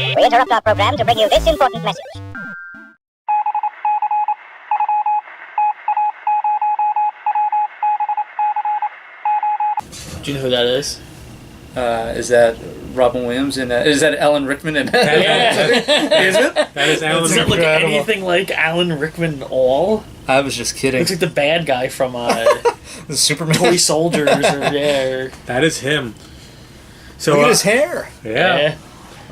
We interrupt our program to bring you this important message. Do you know who that is? Is that Robin Williams and is that Alan Rickman? And Yeah. Is it? That is Alan Does it Rickman. look anything like Alan Rickman at all? I was just kidding. Looks like the bad guy from The Superman. Toy Soldiers or That is him. So Look at his hair. Yeah.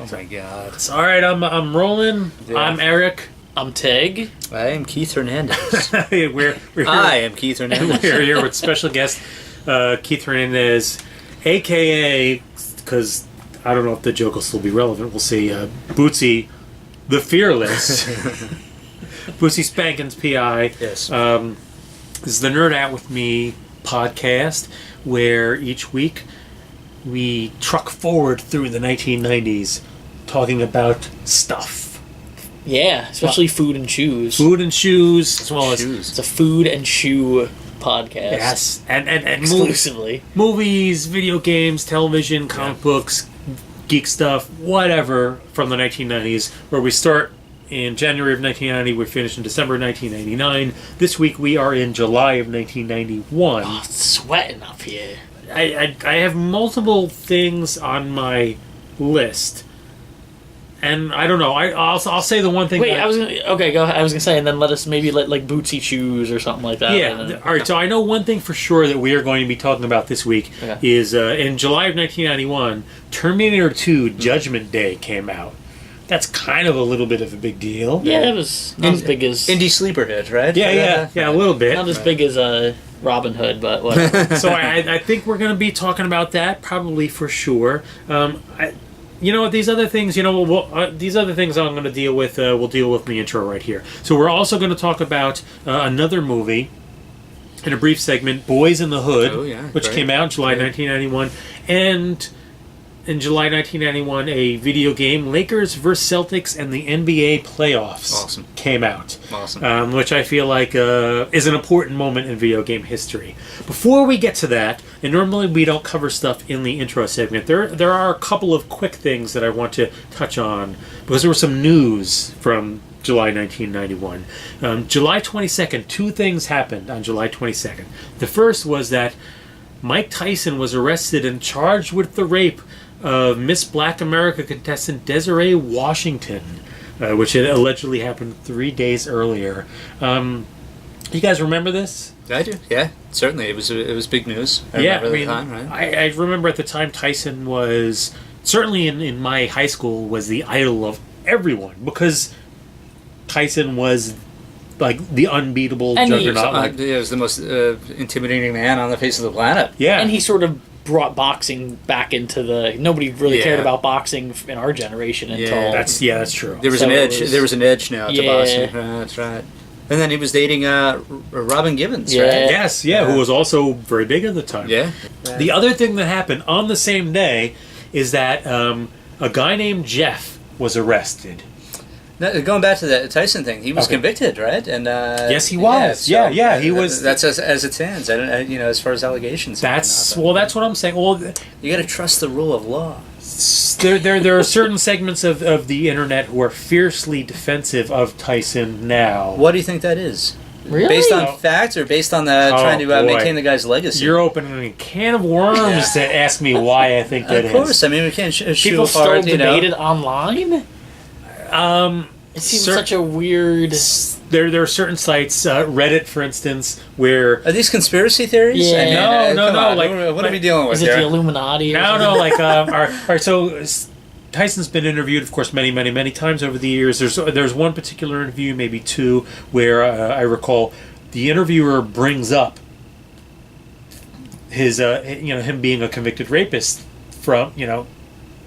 Oh my God. It's all right. I'm rolling. Yeah. I'm Eric. I'm Tig. I am Keith Hernandez. we're here. I am Keith Hernandez. We're here with special guest Keith Hernandez, a.k.a. because I don't know if the joke will still be relevant. We'll see. Bootsy, the Fearless. Bootsy Spankins, P.I. Yes. This is the Nerd Out With Me podcast, where each week we truck forward through the 1990s talking about stuff. Yeah, especially food and shoes. Food and shoes, as well Shoes. It's a food and shoe podcast. Yes, and Exclusively. movies, video games, television, comic books, geek stuff, whatever from the 1990s, where we start in January of 1990, we finish in December of 1999. This week we are in July of 1991. Oh, it's sweating up here. I have multiple things on my list, and I don't know. I'll say the one thing. Wait, okay, go ahead. I was gonna say, and then let us maybe let like Bootsy choose or something like that. Yeah. All right. So I know one thing for sure that we are going to be talking about this week is in July of 1991, Terminator 2: Judgment Day came out. That's kind of a little bit of a big deal. Yeah, it was not as big as Indie sleeper hit, right? Yeah, a little bit. not as big as Robin Hood, but whatever. So I think we're going to be talking about that probably for sure. These other things, these other things I'm going to deal with. We'll deal with in the intro right here. So we're also going to talk about another movie in a brief segment, Boys in the Hood, which came out in July 1991, and in July 1991, a video game, Lakers vs. Celtics and the NBA playoffs came out. Awesome. Which I feel like is an important moment in video game history. Before we get to that, and normally we don't cover stuff in the intro segment, there are a couple of quick things that I want to touch on, because there was some news from July 1991. July 22nd, two things happened on July 22nd. The first was that Mike Tyson was arrested and charged with the rape of Miss Black America contestant Desiree Washington, which had allegedly happened 3 days earlier. You guys remember this? I do. Yeah, certainly. It was big news. I remember at the time, right? I remember at the time Tyson was, certainly in my high school, was the idol of everyone, because Tyson was like the unbeatable juggernaut. He was the most intimidating man on the face of the planet. Yeah. And he sort of brought boxing back into the... Nobody really cared about boxing in our generation until... That's true. There was an edge. There was an edge now to boxing. That's right. And then he was dating Robin Givens, right? Yes, who was also very big at the time. Yeah. The other thing that happened on the same day is that a guy named Jeff was arrested. Now, going back to the Tyson thing, he was convicted, right? And yes, he was. He was. That's as it stands. As far as allegations. That's what I'm saying. Well, you got to trust the rule of law. There are certain segments of the internet who are fiercely defensive of Tyson now. What do you think that is? Really? Based on facts or based on trying to maintain the guy's legacy? You're opening a can of worms to ask me why I think that is. Of course. I mean, we can't shoot People apart, still debate it online? It seems such a weird... There are certain sites, Reddit, for instance, where... Are these conspiracy theories? Yeah. No. Like, what are we dealing with Is it the Illuminati? No. Like, all right. So Tyson's been interviewed, of course, many, many, many times over the years. There's one particular interview, maybe two, where I recall the interviewer brings up his, him being a convicted rapist from, and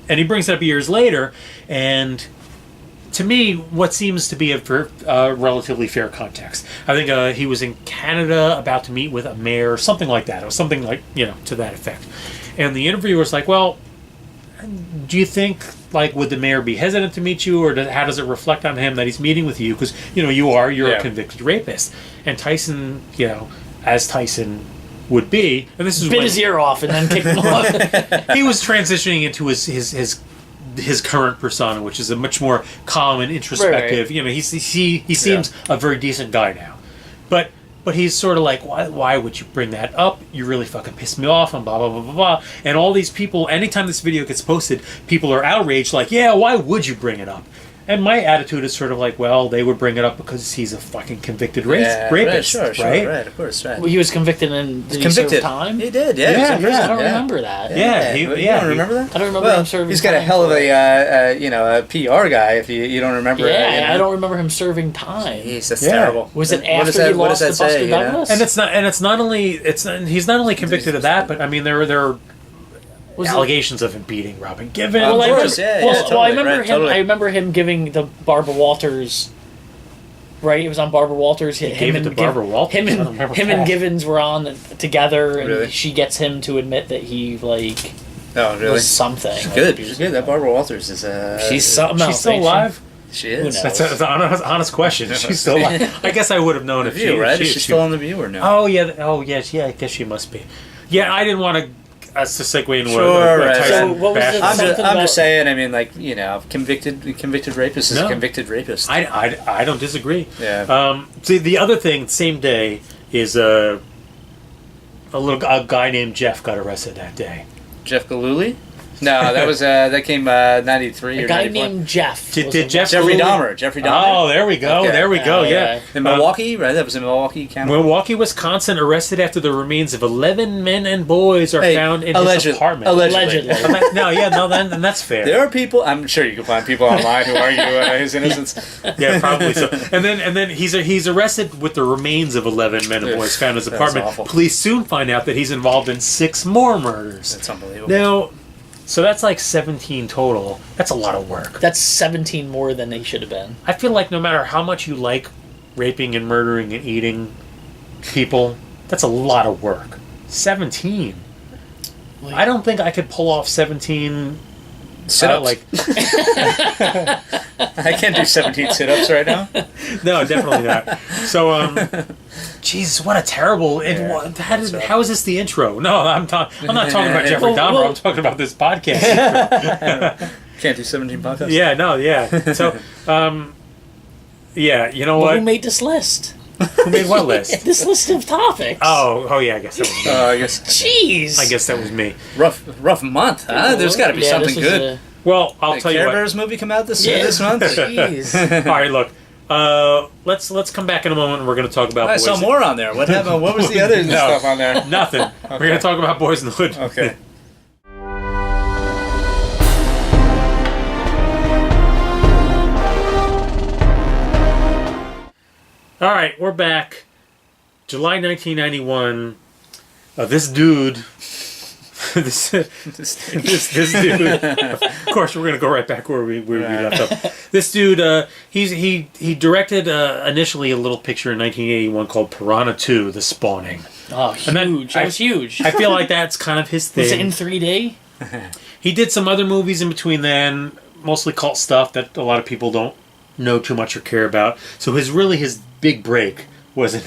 he brings it up years later, and to me, what seems to be a relatively fair context. I think he was in Canada about to meet with a mayor, something like that. It was something like, to that effect. And the interviewer was like, well, do you think, like, would the mayor be hesitant to meet you, or how does it reflect on him that he's meeting with you? Because, you're a convicted rapist. And Tyson, as Tyson would be, and this is bit his ear off and then kicked him off. He was transitioning into his his current persona, which is a much more calm and introspective. Right. He seems a very decent guy now, but he's sort of like, why would you bring that up? You really fucking pissed me off, and blah blah blah blah blah. And all these people, anytime this video gets posted, people are outraged, like, yeah, why would you bring it up? And my attitude is sort of like, well, they would bring it up because he's a fucking convicted rapist, right? Right, of course, right. Well, he was convicted and did he serve time? He did, yeah. I don't remember that. You don't remember that? I don't remember him serving. He's got a hell of a a PR guy. If you don't remember, I don't remember him serving time. Jeez, that's terrible. Was it after he lost to Buster Douglas? And he's not only convicted of that, but I mean there are allegations of him beating Robin Givens. Well, I Totally. remember him giving the Barbara Walters. Right, it was on Barbara Walters. Him and Givens were on together, and Really? she gets him to admit that he Oh, really? was something. She's good. She's good. That Barbara Walters is. She's something else. She's still alive. She is. Who knows? That's an honest question. She's still alive. I guess I would have known if she. Right? Is she still on The View or no? Oh yeah. Oh yes. Yeah. I guess she must be. Yeah. I didn't want to. Us to segue into right. So what was it? I'm just saying. I mean, like, convicted rapist is a convicted rapist. I don't disagree. Yeah. See, the other thing, same day, is a guy named Jeff got arrested that day. Jeff Galooly? No, that was that came 93 A or guy 94. named Jeff. Did Jeff Jeffrey Galooly? Dahmer. Oh, there we go. Okay. There we go. Yeah. In Milwaukee, right? That was in Milwaukee County. Milwaukee, Wisconsin, arrested after the remains of 11 men and boys are found in his apartment. Allegedly. Then that's fair. There are people. I'm sure you can find people online who argue his innocence. Yeah, probably so. And then he's arrested with the remains of 11 men and boys found in his apartment. Awful. Police soon find out that he's involved in 6 more murders. That's unbelievable. Now, so that's like 17 total. That's a lot of work. That's 17 more than they should have been. I feel like no matter how much you like raping and murdering and eating people, that's a lot of work. 17. Like, I don't think I could pull off 17 sit-ups. I can't do 17 sit-ups right now. No, definitely not. So, Jesus, what a terrible. How is this the intro? No, I'm not talking about Jeffrey Dahmer. I'm talking about this podcast. Can't do 17 podcasts. Yeah, no, yeah. So, yeah, you know what? Who made this list? Who made what list? This list of topics. Oh, yeah, I guess that was me. Jeez. I guess that was me. Rough month, huh? There's got to be something good. Well, I'll tell you what. Care Bears movie come out this month? Jeez. All right, look. Let's come back in a moment and we're going to talk about I Boys saw more on there. What happened? What was the other stuff on there? Nothing. We're going to talk about Boys in the Hood. Okay. All right, we're back. July 1991. This dude, this dude. Of course, we're gonna go right back where we left off. This dude, he directed initially a little picture in 1981 called Piranha 2: The Spawning. Oh, huge! That was huge. I feel like that's kind of his thing. Was it in 3D? He did some other movies in between then, mostly cult stuff that a lot of people don't know too much or care about. So his big break was in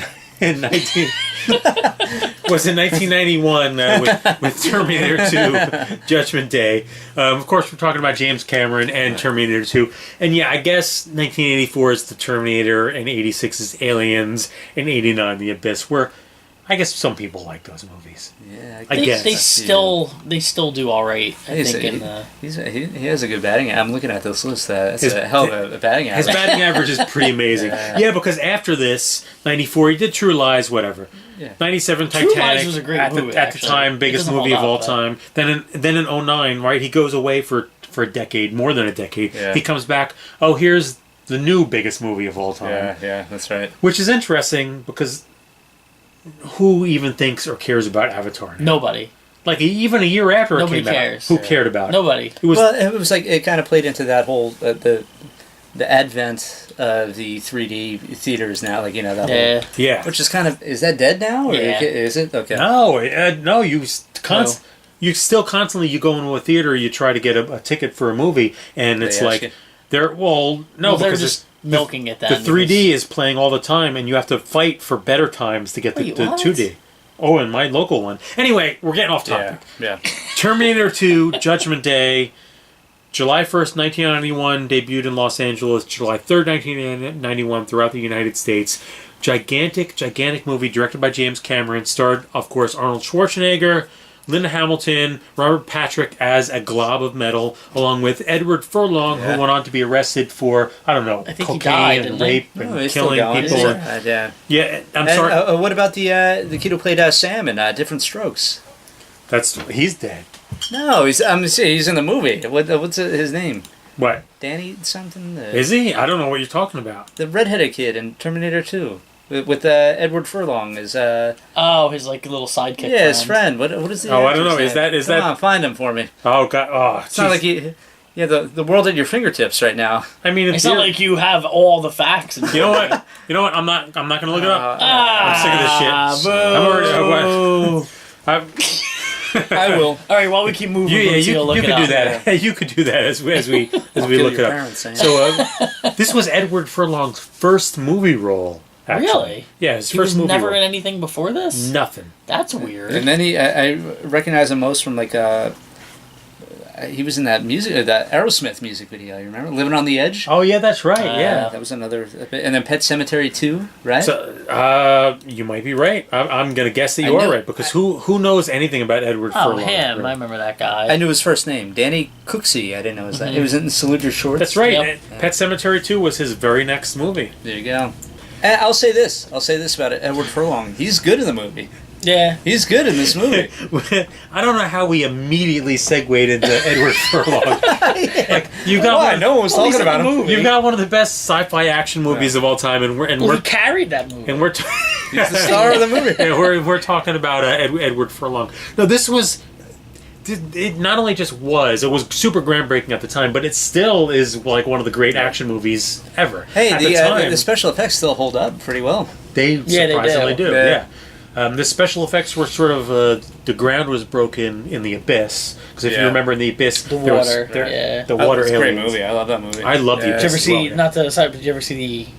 1991 with Terminator 2 Judgment Day. Of course, we're talking about James Cameron and Terminator 2. And yeah, I guess 1984 is the Terminator, and 86 is Aliens, and 89 The Abyss, where I guess some people like those movies. Yeah, I guess. They still do all right, I think. He has a good batting. I'm looking at this list. That's a hell of a batting average. His batting average is pretty amazing. Yeah, because after this, 94, he did True Lies, whatever. Yeah. 97, True Titanic, Lies was a great movie, at the time, biggest movie of all time. Then in 09, right, he goes away for a decade, more than a decade. Yeah. He comes back, here's the new biggest movie of all time. Yeah, that's right. Which is interesting, because who even thinks or cares about Avatar now? Nobody. Like, even a year after Nobody it came cares. out, who cared about it? Nobody. It was like, it kind of played into that whole, the advent of the 3D theaters now, like, that whole... Yeah. Which is kind of... Is that dead now? Or is it? Okay. No, you still constantly, you go into a theater, you try to get a ticket for a movie, and it's like... They're because just milking it. The 3D is playing all the time, and you have to fight for better times to get the 2D. Oh, and my local one. Anyway, we're getting off topic. Yeah. Terminator 2, Judgment Day, July 1st, 1991, debuted in Los Angeles. July 3rd, 1991, throughout the United States. Gigantic movie directed by James Cameron. Starred, of course, Arnold Schwarzenegger, Linda Hamilton, Robert Patrick as a glob of metal, along with Edward Furlong, who went on to be arrested for, I don't know, I think he cocaine died, and didn't he? rape and killing people. Yeah. I'm And, sorry. what about the kid who played Sam in Different Strokes? He's dead. No, he's in the movie. What's his name? What? Danny something? Is he? I don't know what you're talking about. The redheaded kid in Terminator 2 with Edward Furlong is his like little sidekick. yeah, his friend. What is the Oh, I don't know. actor's name? Is Come that? on, find him for me. Oh God! Oh, It's not like the world at your fingertips right now. I mean, It's not like you have all the facts. You know what? I'm not gonna look it up. I'm sick of this shit. Boo. I'm I will. All right, while we keep moving, you look could it do up. that. You could do that as we look it up. So this was Edward Furlong's first movie role. Actually. Really? Yeah, his He first was movie never role. in anything before this? Nothing. That's weird. And then I recognize him most from he was in that Aerosmith music video. You remember Living on the Edge? Oh yeah, that's right. Yeah. That was another. And then Pet Sematary 2, right? So you might be right. I'm gonna guess that you are right because who knows anything about Edward Furlong? him. Right? I remember that guy. I knew his first name, Danny Cooksey. I didn't know his name. It was in Salute Your Shorts. That's right. Yep. Pet Sematary 2 was his very next movie. There you go. And I'll say this about Edward Furlong. He's good in the movie. Yeah. He's good in this movie. I don't know how we immediately segued into Edward Furlong. Like you got Why? No one was talking about him. You've got one of the best sci-fi action movies of all time, and He carried that movie. we're He's the star of the movie. yeah, we're talking about Edward Furlong. No, this was. It not only just was, it was super groundbreaking at the time, but it still is like one of the great action movies ever. Hey, at the special effects still hold up pretty well. They surprisingly do. Yeah. The special effects were sort of the ground was broken in the Abyss because if you remember in the Abyss, The water. the water It's a great aliens. movie. I love that movie. I love the Did Abyss. you ever as see, well. not the side, but did you ever see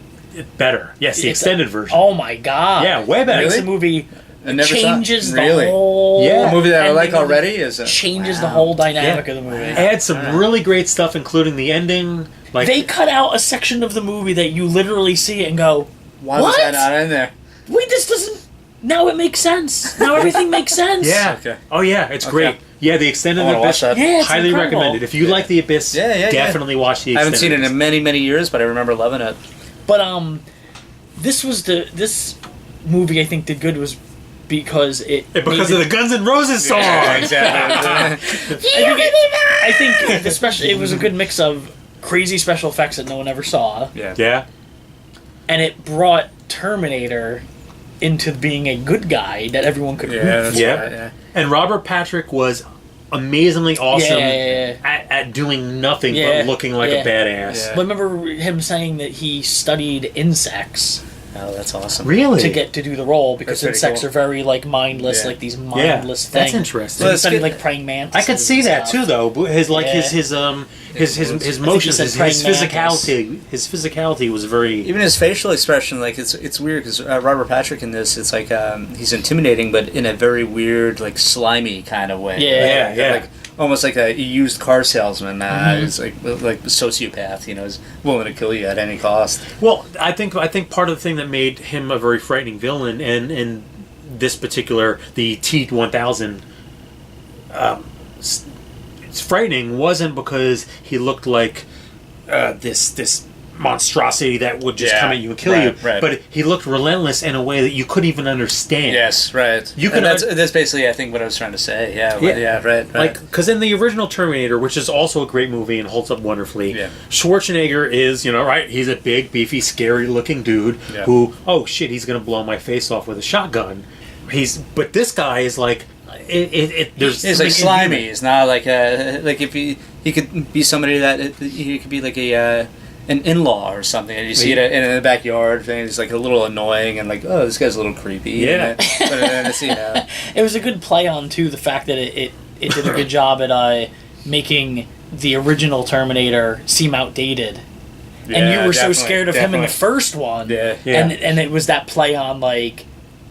Better? Yes, the extended version. Oh my god. Yeah, way better. Makes the movie I never saw it. changes the Really? whole Yeah. A movie that I like ending of already the- is changes the whole dynamic of the movie. Had some really great stuff, including the ending. Like They cut out a section of the movie that you literally see it and go, Why was that not in there? wait, this doesn't. Now it makes sense. Now everything makes sense. yeah. Okay. Oh yeah, it's great. Yeah, the extended I wanna Abyss. watch that. Yeah, it's highly incredible. recommended. If you like the Abyss, Yeah. definitely watch the I extended haven't seen it Abyss. in many, many years, but I remember loving it. But this movie I think did good was because Because of the Guns N' Roses song. exactly. I think especially it was a good mix of crazy special effects that no one ever saw, Yeah. and it brought Terminator into being a good guy that everyone could root for. Yeah. And Robert Patrick was amazingly awesome Yeah. at doing nothing Yeah. but looking like a badass. Yeah. But remember him saying that he studied insects Oh, that's awesome. Really? to get to do the role because That's insects pretty are very like mindless, Yeah. like these Yeah, mindless things. that's interesting. So he Well, studied it's like good- praying mantises. I could see and that stuff. too, though. His like Yeah. his he motions, said his praying mantis. physicality, his physicality was very. Even his facial expression, like it's weird because Robert Patrick in this, it's like he's intimidating, but in a very weird, like slimy kind of way. Yeah. Like almost like a used car salesman. It's like a sociopath. Is willing to kill you at any cost. Well, I think part of the thing that made him a very frightening villain, and this particular the T-1000, it's frightening wasn't because he looked like this monstrosity that would just come at you and kill you, right. but he looked relentless in a way that you couldn't even understand. Yes, right. You can- That's basically, I think, what I was trying to say. Yeah, right. Like, because in the original Terminator, which is also a great movie and holds up wonderfully, Yeah. Schwarzenegger is, right, he's a big, beefy, scary-looking dude who, oh shit, he's gonna blow my face off with a shotgun. But this guy is like, there's he's like something slimy. inhuman. He's not like like if he could be somebody that he could be like an in-law or something. And you see it in the backyard thing. He's like a little annoying and like, oh, this guy's a little creepy. Yeah. But then it's, It was a good play on too the fact that it did a good job at making the original Terminator seem outdated. And you were so scared of him in the first one. Yeah. And it was that play on like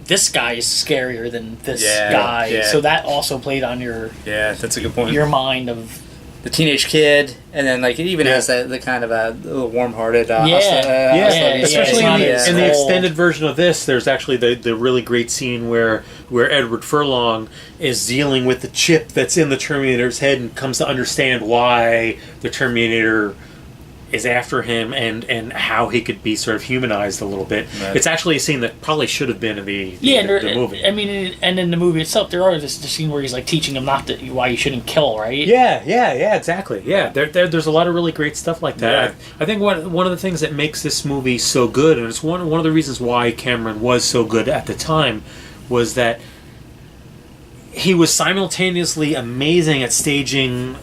this guy is scarier than this guy. Yeah. So that also played on your Yeah, that's a good point. mind of the teenage kid, and then like it even has the kind of a little warm-hearted. Especially in the Yeah. extended version of this, there's actually the really great scene where Edward Furlong is dealing with the chip that's in the Terminator's head and comes to understand why the Terminator is after him and how he could be sort of humanized a little bit. Right. It's actually a scene that probably should have been in the movie. I mean, and in the movie itself, there are this scene where he's like teaching him why you shouldn't kill, right? Yeah, exactly. Yeah, there's a lot of really great stuff like that. Yeah. I think one of the things that makes this movie so good, and it's one of the reasons why Cameron was so good at the time, was that he was simultaneously amazing at staging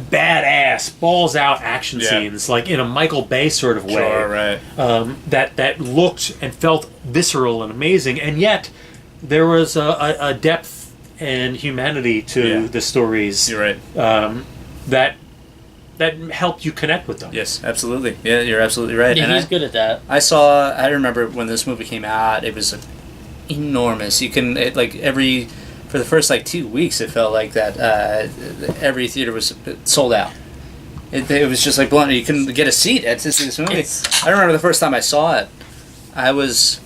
badass balls out action scenes, like in a Michael Bay sort of way. Sure, right. That looked and felt visceral and amazing, and yet there was a depth and humanity to the stories. You're right. That helped you connect with them. Yes, absolutely. Yeah, you're absolutely right. Yeah, and he's good at that. I remember when this movie came out, it was enormous. For the first 2 weeks, it felt like that every theater was sold out. It was just like blunt. You couldn't get a seat at this movie. I remember the first time I saw it. It was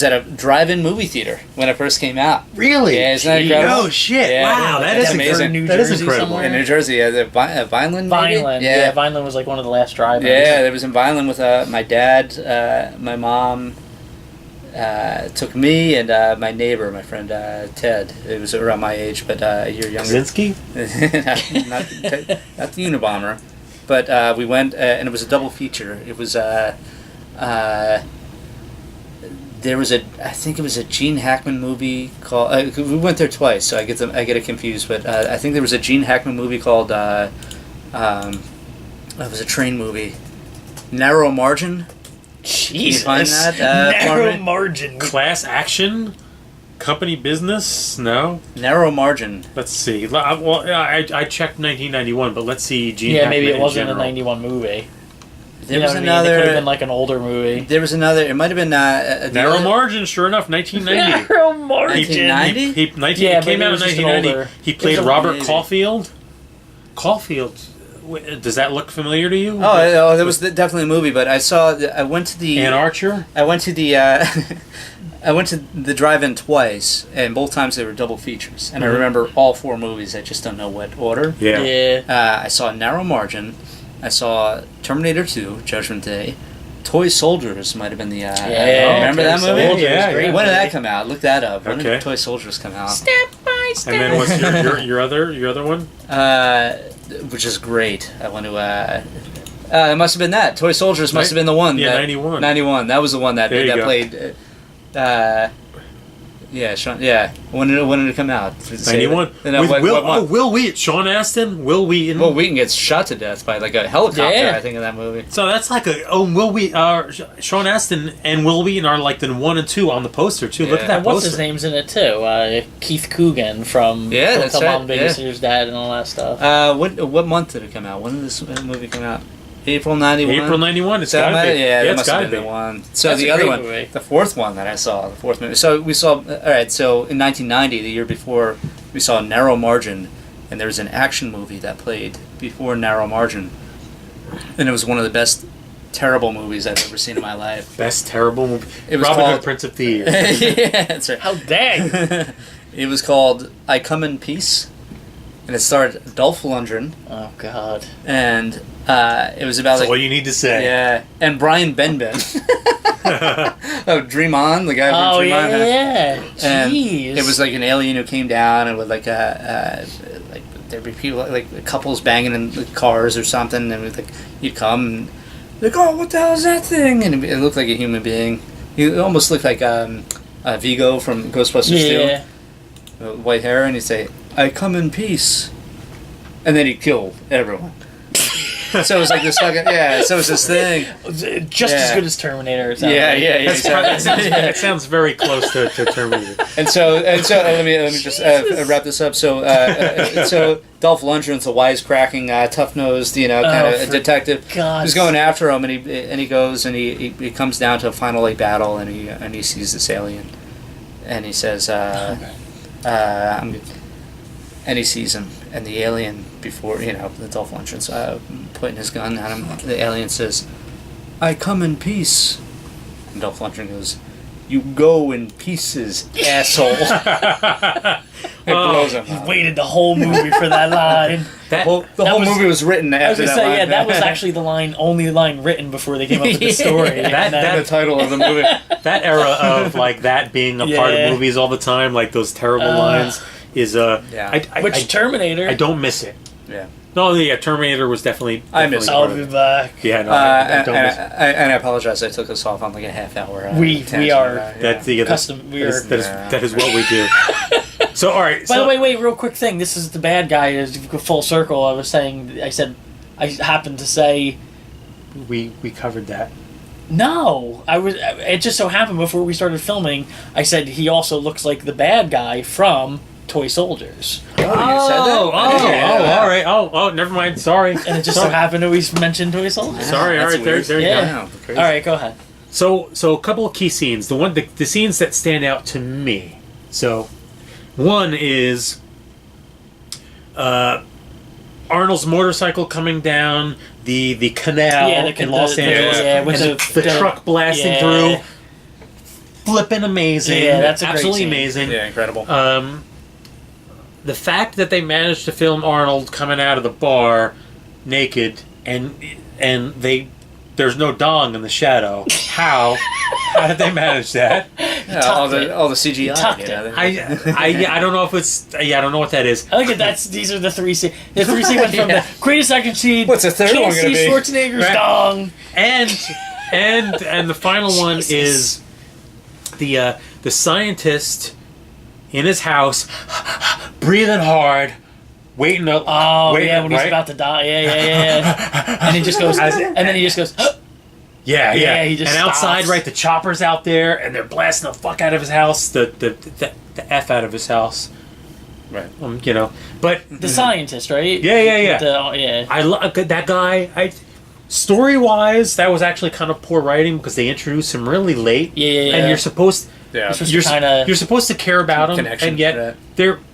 at a drive-in movie theater when it first came out. Really? Yeah, isn't that incredible? Oh shit! Yeah, wow, that is amazing. That is incredible. In New Jersey, Vineland. Vineland. Yeah, Vineland was like one of the last drive-ins. Yeah, it was in Vineland with my dad, my mom. Took me and my neighbor, my friend Ted. It was around my age, but a year younger. Kaczynski? not the Unabomber, but we went and it was a double feature. It was there was I think it was a Gene Hackman movie called. We went there twice, so I get it confused. But I think there was a Gene Hackman movie called. It was a train movie, Narrow Margin. Jesus. Can you find that? Narrow Margin. Class action? Company business? No? Narrow Margin. Let's see. I checked 1991, but let's see. Gene Yeah, maybe Hackman it wasn't in a general. 91 movie. There was another. It could have been like an older movie. There was another. It might have been Narrow Margin, sure enough, 1990. Narrow Margin. 1990? He came out in 1990. He played Robert amazing. Caulfield. Caulfield. Does that look familiar to you? Oh, there was definitely a movie, but I went to the Ann Archer. I went to the I went to the drive-in twice, and both times they were double features. And I remember all four movies. I just don't know what order. Yeah. I saw Narrow Margin. I saw Terminator 2, Judgment Day. Toy Soldiers might have been the. Remember that movie? Soldiers, yeah. When did that come out? Look that up. When Okay. did Toy Soldiers come out? Step by step. And then what's your other one? Which is great. I want to. It must have been that. Toy Soldiers must have been the one. Yeah, that, 91. 91. That was the one that There you go. played. Yeah, Sean. Yeah. When did it come out? 91. What month? Will Wheaton. Sean Astin. Will Wheaton. Will Wheaton gets shot to death by like a helicopter. Yeah. I think in that movie. So that's like Will Wheaton. Sean Astin and Will Wheaton are like the 1 and 2 on the poster too. Look Yeah. at that And what's poster. his name's in it too? Keith Coogan from that's Come On right, yeah. Babysitter's Dad and all that stuff. What month did it come out? When did this movie come out? April 91. April 91. It's So gotta be. yeah, that it's must have gotta been be. the one. So That's the a other great one, movie. the fourth one that I saw, the fourth movie. So we saw. All right. So in 1990, the year before, we saw Narrow Margin, and there was an action movie that played before Narrow Margin, and it was one of the best terrible movies I've ever seen in my life. Best terrible movie. It was Robin called Hood, Prince of Thieves. Yeah, that's right. How dang! It was called I Come in Peace, and it starred Dolph Lundgren, Oh God. and it was about That's all like you need to say. yeah, and Brian Benben. Oh, Dream On, the guy from Oh Dream On. yeah. And Jeez. it was like an alien who came down and would like there'd be people like couples banging in the cars or something, and like you'd come and like, oh, what the hell is that thing? And it looked like a human being. He almost looked like Vigo from Ghostbusters 2, white hair, and he'd say, "I come in peace," and then he'd kill everyone. So it was like this fucking So it was this thing. Just as Yeah. good as Terminator. Yeah. It sounds very close to Terminator. And so let me just wrap this up. So Dolph Lundgren's a wisecracking, tough-nosed, kind of for detective. God's Who's going after him, and he goes and he comes down to a final battle, and he sees this alien, and he says, and he sees him, and the alien, before, the Dolph Lundgren's putting his gun at him, the alien says, "I come in peace." And Dolph Lundgren goes, "You go in pieces, asshole." It blows him He up. waited the whole movie for that line. The whole movie was written I was after gonna that say, line. that was actually the only line written before they came up with the story. The title of the movie. That era of like that being a part of movies all the time, like those terrible lines, is Which Terminator? I don't miss it. Yeah. No, yeah, Terminator was definitely. I miss it. I'll be back. Yeah, no, I don't miss it. And I apologize. I took us off on like a half hour. We are That is what we do. So, all right. By the way, wait, real quick thing. This is the bad guy. Is full circle. I happened to say we covered that. no. It just so happened before we started filming. I said he also looks like the bad guy from Toy Soldiers. Oh, you said that? All right. Oh, never mind. Sorry. And it just so happened that we mentioned Toy Soldiers. Sorry. All right. There you go. Yeah. All right, go ahead. So a couple of key scenes. The scenes that stand out to me. So, one is Arnold's motorcycle coming down the canal in Los Angeles, and the truck blasting through. Flipping amazing. Yeah, that's a great absolutely scene. amazing. Yeah, incredible. The fact that they managed to film Arnold coming out of the bar naked and there's no dong in the shadow. How did they manage that? All the CGI. I don't know if it's I don't know what that is. I think these are the three scenes. The three scenes from the greatest action scene. What's the third Can't one gonna see be? Schwarzenegger's dong. And the final one is the scientist in his house breathing hard, waiting to when he's about to die. Yeah. And he just goes Yeah. He just and outside, stops. right, the chopper's out there, and they're blasting the fuck out of his house, the F out of his house. Right. But the scientist, right? Yeah. I love that guy. Story wise, that was actually kind of poor writing because they introduced him really late. Yeah. And you're supposed Yeah. you're supposed to care about him, Connection, and yet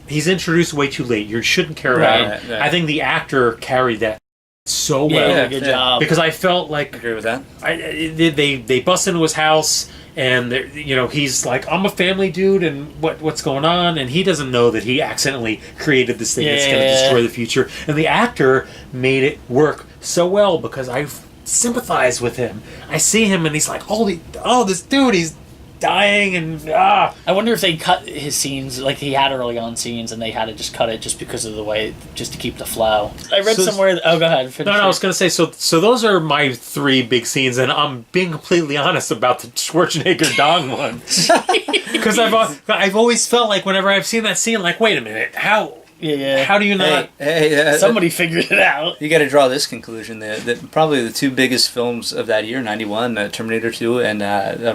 he's introduced way too late. You shouldn't care about him. Right. I think the actor carried that so well. Yeah, good job. Because I felt like Agree with that. they bust into his house, and he's like, I'm a family dude, and what's going on? And he doesn't know that he accidentally created this thing that's going to destroy the future. And the actor made it work so well because I sympathize with him. I see him, and he's like, this dude, he's dying, and I wonder if they cut his scenes like he had early on scenes, and they had to just cut it just because of the way, just to keep the flow. I read somewhere. Oh, go ahead. No, I was going to say. So those are my three big scenes, and I'm being completely honest about the Schwarzenegger dong one because I've always felt like whenever I've seen that scene, like, wait a minute, how do you not? Somebody figured it out. You got to draw this conclusion that probably the two biggest films of that year, '91, Terminator 2 and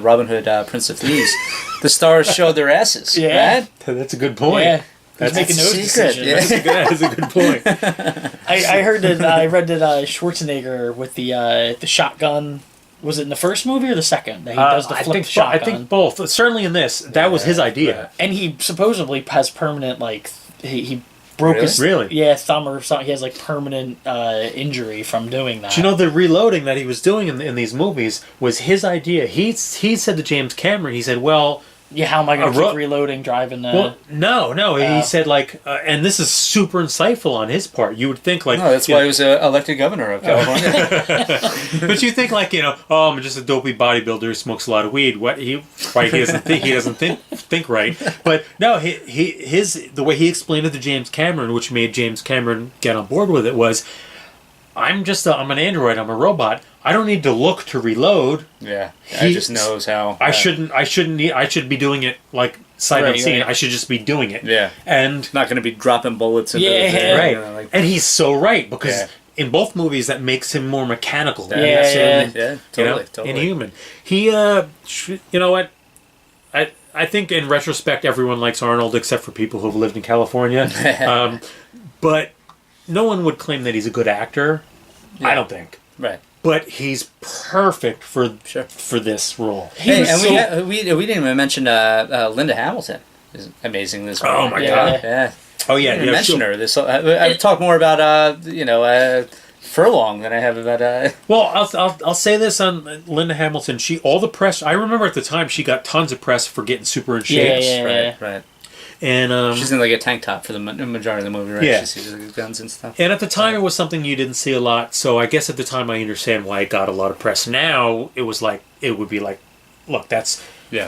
Robin Hood, Prince of Thieves, the stars showed their asses. Yeah. Right? That's a good point. Yeah. That's making those decisions. Yeah. That's a good point. I heard that. I read that Schwarzenegger with the shotgun. Was it in the first movie or the second that he does the flip shotgun? I think both. Certainly in this, that was his idea. And he supposedly has permanent he broke his thumb or something. He has permanent injury from doing that. Do you know the reloading that he was doing in these movies was his idea? He said to James Cameron, he said, "Well, how am I going to keep reloading driving the?" Well, no. He said and this is super insightful on his part. You would think no, that's why he was elected governor of California. But you think I'm just a dopey bodybuilder who smokes a lot of weed. He doesn't think right. But no, the way he explained it to James Cameron, which made James Cameron get on board with it, was, I'm an android. I'm a robot. I don't need to look to reload. Yeah, he just knows how. I should be doing it sight unseen. Right. I should just be doing it. Yeah, and not going to be dropping bullets into right. And he's so right because in both movies that makes him more mechanical. Totally. Inhuman. He, you know what? I think in retrospect everyone likes Arnold except for people who've lived in California. But no one would claim that he's a good actor. Yeah. I don't think. Right. But he's perfect for this role. We didn't even mention Linda Hamilton is amazing in this movie. Oh my god! Yeah. Oh yeah, I didn't mention her. I've talked more about Furlong than I have about. Well, I'll say this on Linda Hamilton. All the press. I remember at the time she got tons of press for getting super in shape. Right. And she's in like a tank top for the majority of the movie, right? Yeah. She sees the guns and stuff. And at the time, it was something you didn't see a lot. So I guess at the time, I understand why it got a lot of press. Now it would be like, look, that's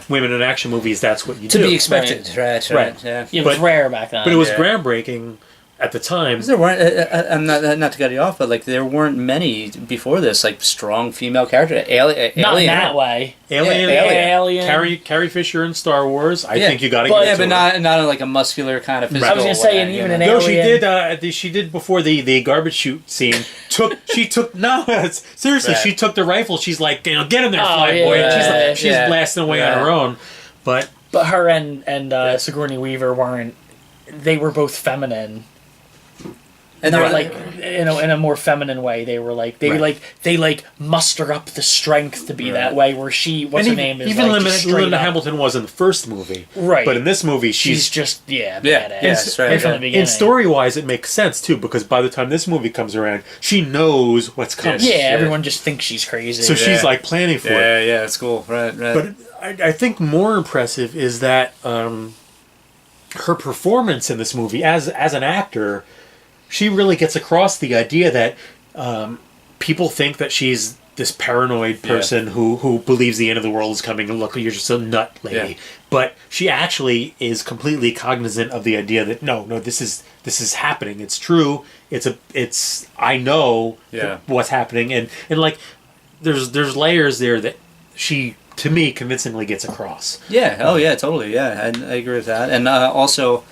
women in action movies. That's what you do. To be expected, right? Yeah. It was rare back then. But it was groundbreaking at the time. There weren't. I'm not to cut you off, but like there weren't many before this, like strong female character. Alien. Not in that way. Alien. Carrie Fisher in Star Wars. I think you got to get it. But not in like a muscular kind of physical. I was gonna say, and even an Alien. She did before the garbage chute scene. She took She took the rifle. She's like, get in there, fly boy. And she's blasting away on her own. But her and Sigourney Weaver weren't. They were both feminine. And they were like, in a more feminine way. They were like, they muster up the strength to be that way. Where what's her name is even Linda Hamilton was in the first movie, right? But in this movie, she's just badass. Right from the beginning. And story wise, it makes sense too because by the time this movie comes around, she knows what's coming. Everyone just thinks she's crazy. So she's like planning for it. Yeah, it's cool, right? But I think more impressive is that her performance in this movie as an actor. She really gets across the idea that people think that she's this paranoid person who believes the end of the world is coming and look, you're just a nut lady. Yeah. But she actually is completely cognizant of the idea that no, this is happening. It's true. I know what's happening and like there's layers there that she to me convincingly gets across. Yeah. Oh yeah, totally. Yeah, I agree with that. And also.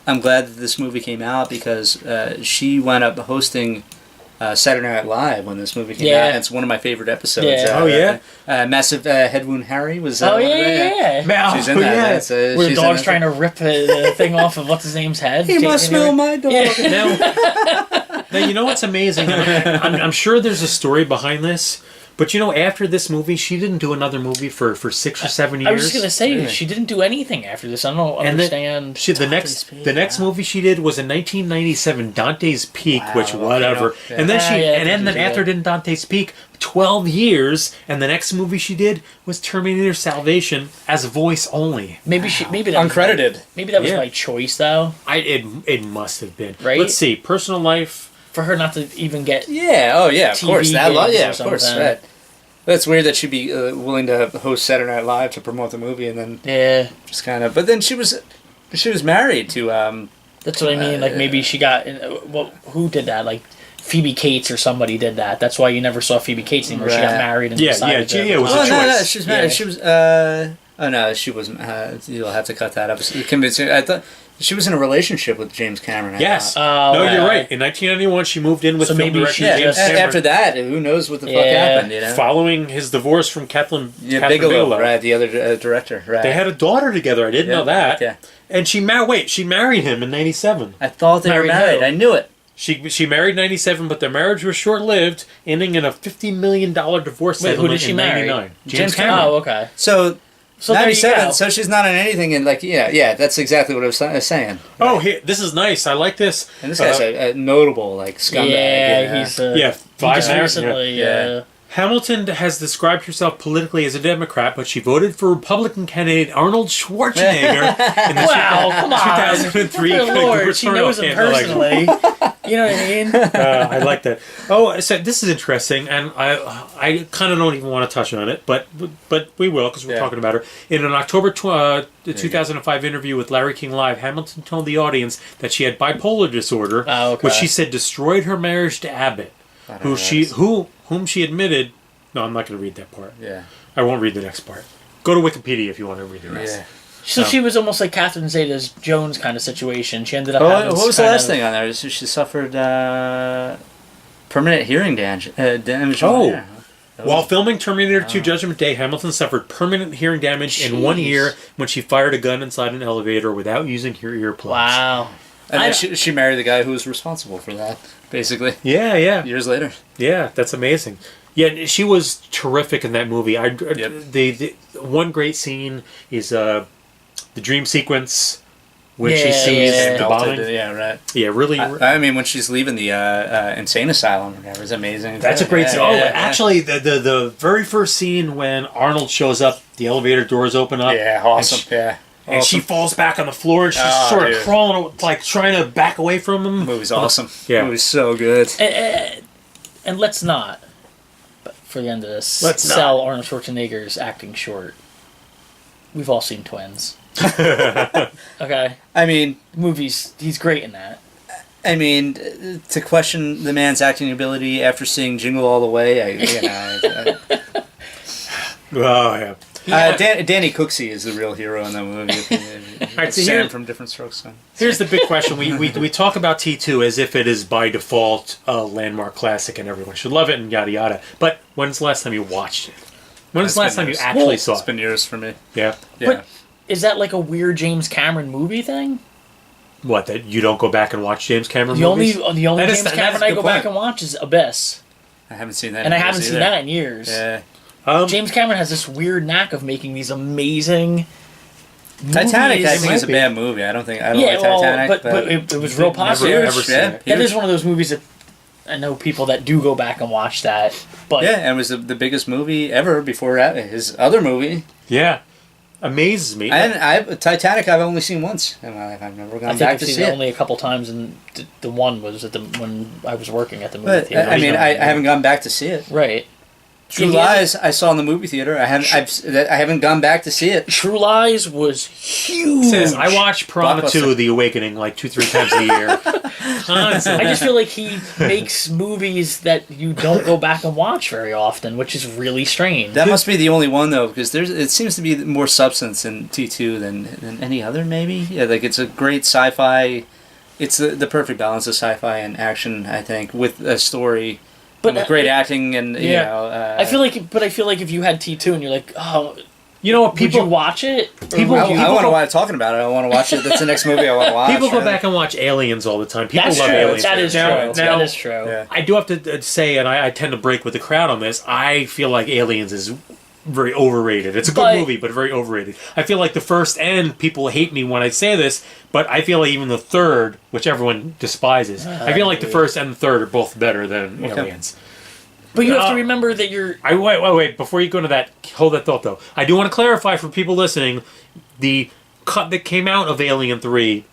I'm glad that this movie came out because she wound up hosting Saturday Night Live when this movie came out. And it's one of my favorite episodes. Yeah. Massive Head Wound Harry was. Yeah. She's in that. Where the dog's trying to rip the thing off of what's his name's head. He must smell my dog. Yeah. Now you know what's amazing. I'm sure there's a story behind this. But after this movie, she didn't do another movie for 6 or 7 years. I was just gonna say she didn't do anything after this. I don't understand. The next movie she did was in 1997, Dante's Peak, which whatever. And then after Dante's Peak, 12 years, and the next movie she did was Terminator Salvation as voice only. Maybe that uncredited. Maybe that was by choice though. It must have been. Right. Let's see. Personal life. For her not to even get of course of course right. That's weird that she'd be willing to host Saturday Night Live to promote the movie and then just kind of but then she was married to that's what I mean like maybe she got who did that like Phoebe Cates or somebody did that. That's why you never saw Phoebe Cates anymore. She got married and decided it was a choice. No, she was married. She was oh no, she wasn't. You'll have to cut that up. Convincing. I thought she was in a relationship with James Cameron. Yes. You're right. In 1991, she moved in with film director James Cameron. After that, who knows what the fuck happened? Following his divorce from Kathleen Bigelow, right? The other director. Right. They had a daughter together. I didn't know that. Yeah. And she married him in 97. I thought they were married. I knew it. She married in 97, but their marriage was short-lived, ending in a $50 million divorce settlement who did she marry? 99. James Cameron. Oh, okay. So 97, so she's not in anything, and that's exactly what I was saying. Oh, this is nice. I like this. And this guy's a notable scumbag. Yeah, he's recently. Hamilton has described herself politically as a Democrat, but she voted for Republican candidate Arnold Schwarzenegger in the 2003 Lord, she knows him personally. You know what I mean? I like that. Oh, so this is interesting, and I kind of don't even want to touch on it, but we will because we're talking about her. In an October 2005 interview with Larry King Live, Hamilton told the audience that she had bipolar disorder, which she said destroyed her marriage to Abbott, whom she admitted. No, I'm not going to read that part. Yeah, I won't read the next part. Go to Wikipedia if you want to read the rest. Yeah. So she was almost like Catherine Zeta-Jones kind of situation. She ended up having what was the last thing on there? So she suffered permanent hearing damage. While filming Terminator 2 Judgment Day, Hamilton suffered permanent hearing damage in one ear when she fired a gun inside an elevator without using her earplugs. Wow. And then she married the guy who was responsible for that, basically. Yeah. Years later. Yeah, that's amazing. Yeah, she was terrific in that movie. The one great scene is the dream sequence when she Yeah, sees yeah, the melted, bombing. yeah, right. Yeah, really. I mean, when she's leaving the insane asylum, or whatever, is amazing. That's a great Yeah, scene. yeah, Oh, yeah. actually, the very first scene when Arnold shows up, the elevator doors open up. Yeah, awesome. And she falls back on the floor and she's Oh, sort of dude. crawling, like trying to back away from him. The movie's awesome. Yeah. The movie's so good. And let's not, but for the end of this, Let's not. sell Arnold Schwarzenegger's acting short. We've all seen Twins. Okay? I mean, Movies, he's great in that. to question the man's acting ability after seeing Jingle All the Way, Oh, yeah. Danny Cooksey is the real hero in that movie. right, so Sam here- from Different Strokes. So. Here's the big question. We talk about T2 as if it is by default a landmark classic and everyone should love it and yada yada. But when's the last time you watched it? When's the last time you years. actually saw It's it? been years for me. Yeah. Yeah. But is that like a weird James Cameron movie thing? What, that you don't go back and watch James Cameron The movies? only That is- James that's Cameron a I good go back point. and watch is Abyss. I haven't seen that. And I in haven't years seen either. that in years. Yeah. James Cameron has this weird knack of making these amazing Titanic, movies. I think, is a be. bad movie. I don't like Yeah, well, Titanic. but it was real popular. Never Huge, seen yeah. it. That is one of those movies that I know people that do go back and watch that. But Yeah, and it was the biggest movie ever before his other movie. Yeah. Amazes me. And Titanic, I've only seen once in my life. I've never I gone think back I've to seen see it it. only a couple times, and the one was when I was working at the movie But theater. I mean, I haven't gone back to see it. Right. True Yeah, Lies, I saw in the movie theater. I haven't gone back to see it. True Lies was huge. Says, I watch Piranha Blockbuster. 2, The Awakening, like 2-3 times a year. Constantly. I just feel like he makes movies that you don't go back and watch very often, which is really strange. That must be the only one though, because it seems to be more substance in T2 than any other. Maybe, yeah, like it's a great sci-fi. It's the perfect balance of sci-fi and action, I think, with a story, But with great acting and you yeah. know. I feel like if you had T2 and you're like, oh, You know what? would you People watch it? Or people- would you- I want to watch talking about it. I want to watch it. That's the next movie I want to watch. people go back and watch Aliens all the time. People That's love true. Aliens. That is Now- true. now, That is true. Yeah. I do have to say, and I tend to break with the crowd on this, I feel like Aliens is very overrated. It's a good But- movie, but very overrated. I feel like the first, and people hate me when I say this, but I feel like even the third, which everyone despises, I feel like the first and the third are both better than Okay. Aliens. But you have to remember that you're. Wait. Before you go into that, hold that thought, though. I do want to clarify for people listening, the cut that came out of Alien 3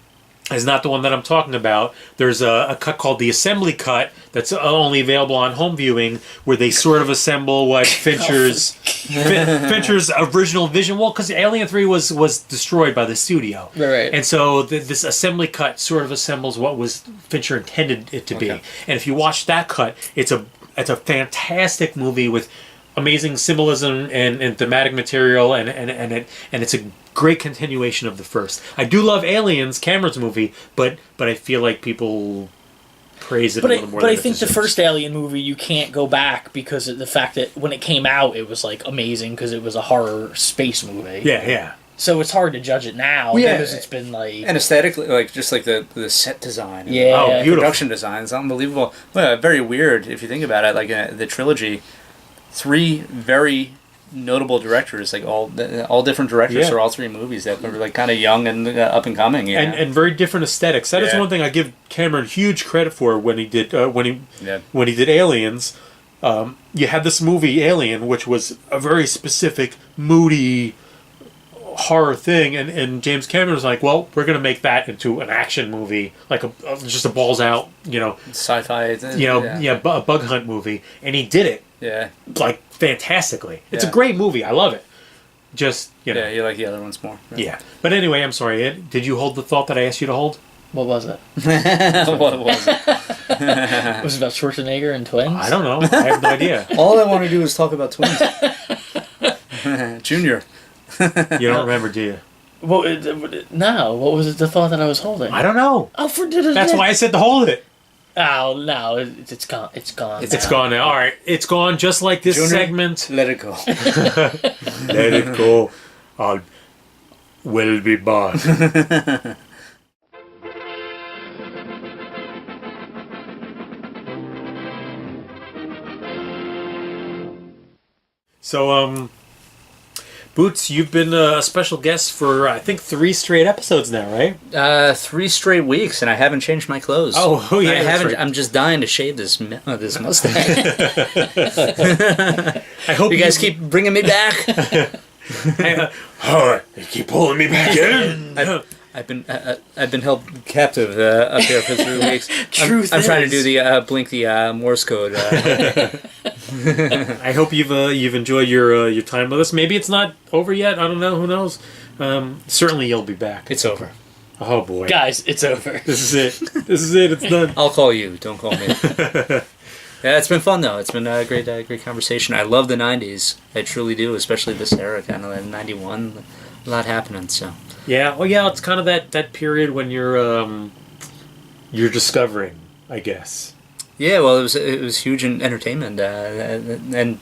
is not the one that I'm talking about. There's a cut called the Assembly Cut that's only available on home viewing, where they sort of assemble what Fincher's original vision. Well, because Alien 3 was destroyed by the studio. Right. And so this Assembly Cut sort of assembles what was Fincher intended it to be. Okay. And if you watch that cut, it's a fantastic movie with amazing symbolism and thematic material, and it's a great continuation of the first. I do love Aliens, Cameron's movie, but I feel like people praise it a little more. But than I it think the deserves. first Alien movie you can't go back because of the fact that when it came out it was like amazing because it was a horror space movie. Yeah. So it's hard to judge it now Yeah. because it's been like And aesthetically, like just like the set design, and Yeah. Oh, the beautiful. production design is unbelievable. Well, very weird if you think about it. Like the trilogy, 3 very notable directors, like all different directors Yeah. for all 3 movies that were like kind of young and up and coming. Yeah. And very different aesthetics. That is Yeah. one thing I give Cameron huge credit for when he did Yeah. when he did Aliens. You had this movie Alien, which was a very specific, moody horror thing, and James Cameron was like, well, we're going to make that into an action movie, like just a balls out, Sci-fi. a bug hunt movie, and he did it Yeah. like fantastically. It's a Yeah. great movie. I love it. Just Yeah, you like the other ones more. yeah. But anyway, I'm sorry. Ed, did you hold the thought that I asked you to hold? what was it? What was it? Was it about Schwarzenegger and twins? I don't know. I have no idea. All I want to do is talk about twins. Junior. You don't remember, do you? No. What was it? The thought that I was holding? I don't know. Oh, That's why I said to hold it. Oh no! It's gone. It's gone. It's gone now. All right, it's gone. Just like this Junior, segment. Let it go. Let it go. I will be back. So Boots, you've been a special guest for, I think, 3 straight episodes now, right? 3 straight weeks, and I haven't changed my clothes. Oh yeah, I haven't. right. I'm just dying to shave this mustache. I hope you guys keep bringing me back. You keep pulling me back in. I've been held captive up here for 3 weeks. I'm trying to do the blink the Morse code. I hope you've enjoyed your time with us. Maybe it's not over yet. I don't know. Who knows? Certainly you'll be back. It's over. Oh boy, Guys, it's over. this is it. This is it. It's done. I'll call you. Don't call me. Yeah, it's been fun though. It's been a great conversation. I love the '90s. I truly do, especially this era, kind of '91. A lot happening. So. Yeah. Well, yeah. It's kind of that period when you're discovering, I guess. Yeah, well, it was huge in entertainment and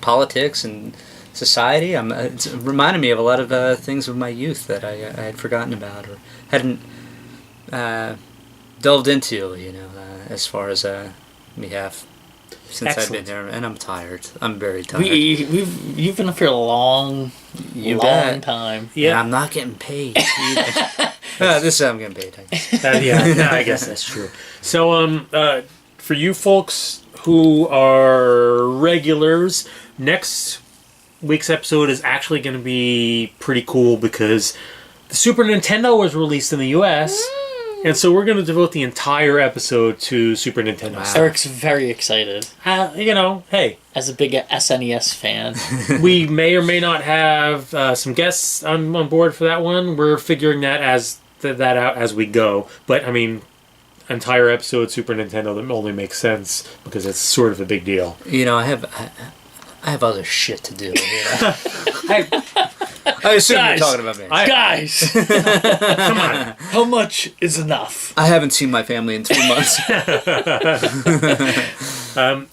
politics and society. It's reminded me of a lot of things of my youth that I had forgotten about or hadn't delved into. As far as we have since Excellent. I've been there, and I'm tired. I'm very tired. You've been up here a long time. Yeah, and I'm not getting paid. This I'm getting paid. I guess. yeah, I guess that's true. So, for you folks who are regulars, next week's episode is actually going to be pretty cool because the Super Nintendo was released in the U.S., and so we're going to devote the entire episode to Super Nintendo. Wow. Eric's very excited. Hey. As a big SNES fan. We may or may not have some guests on board for that one. We're figuring that out as we go. But, I mean, entire episode Super Nintendo, that only makes sense because it's sort of a big deal. I have other shit to do. I assume you're talking about me. Guys! Come on. How much is enough? I haven't seen my family in 3 months. And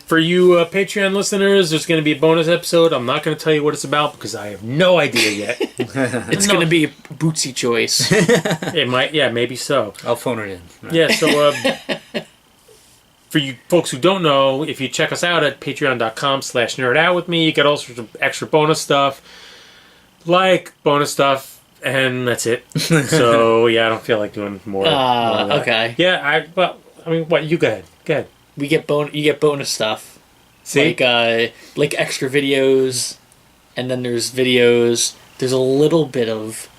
for you Patreon listeners, there's going to be a bonus episode. I'm not going to tell you what it's about because I have no idea yet. It's going to be a Bootsy choice. It might, yeah, maybe so. I'll phone it in. Yeah, so for you folks who don't know, if you check us out at patreon.com/nerdoutwithme, you get all sorts of extra bonus stuff, and that's it. So, yeah, I don't feel like doing more. More of that. Okay. Yeah, you go ahead. Go ahead. You get bonus stuff. See? Like extra videos, and then there's videos. There's a little bit of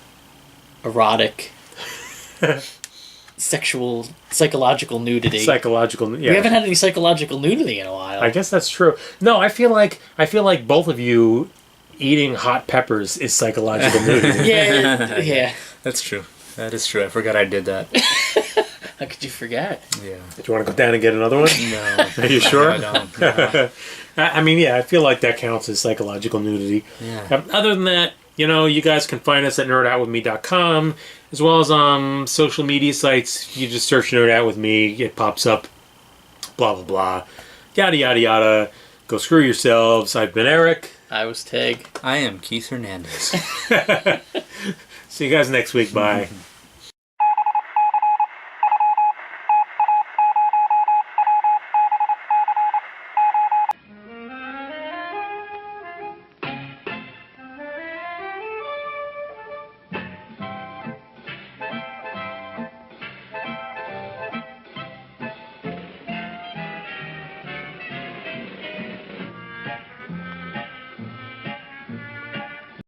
erotic, sexual, psychological nudity. Yeah. We haven't had any psychological nudity in a while. I guess that's true. No, I feel like both of you eating hot peppers is psychological nudity. Yeah. That's true. That is true. I forgot I did that. How could you forget? Yeah. Do you want to go down and get another one? No. Are you sure? I don't. No. I mean, yeah, I feel like that counts as psychological nudity. Yeah. Other than that, you guys can find us at nerdoutwithme.com, as well as on social media sites. You just search Nerd Out With Me, it pops up, blah, blah, blah, yada, yada, yada. Go screw yourselves. I've been Eric. I was Tig. I am Keith Hernandez. See you guys next week. Bye.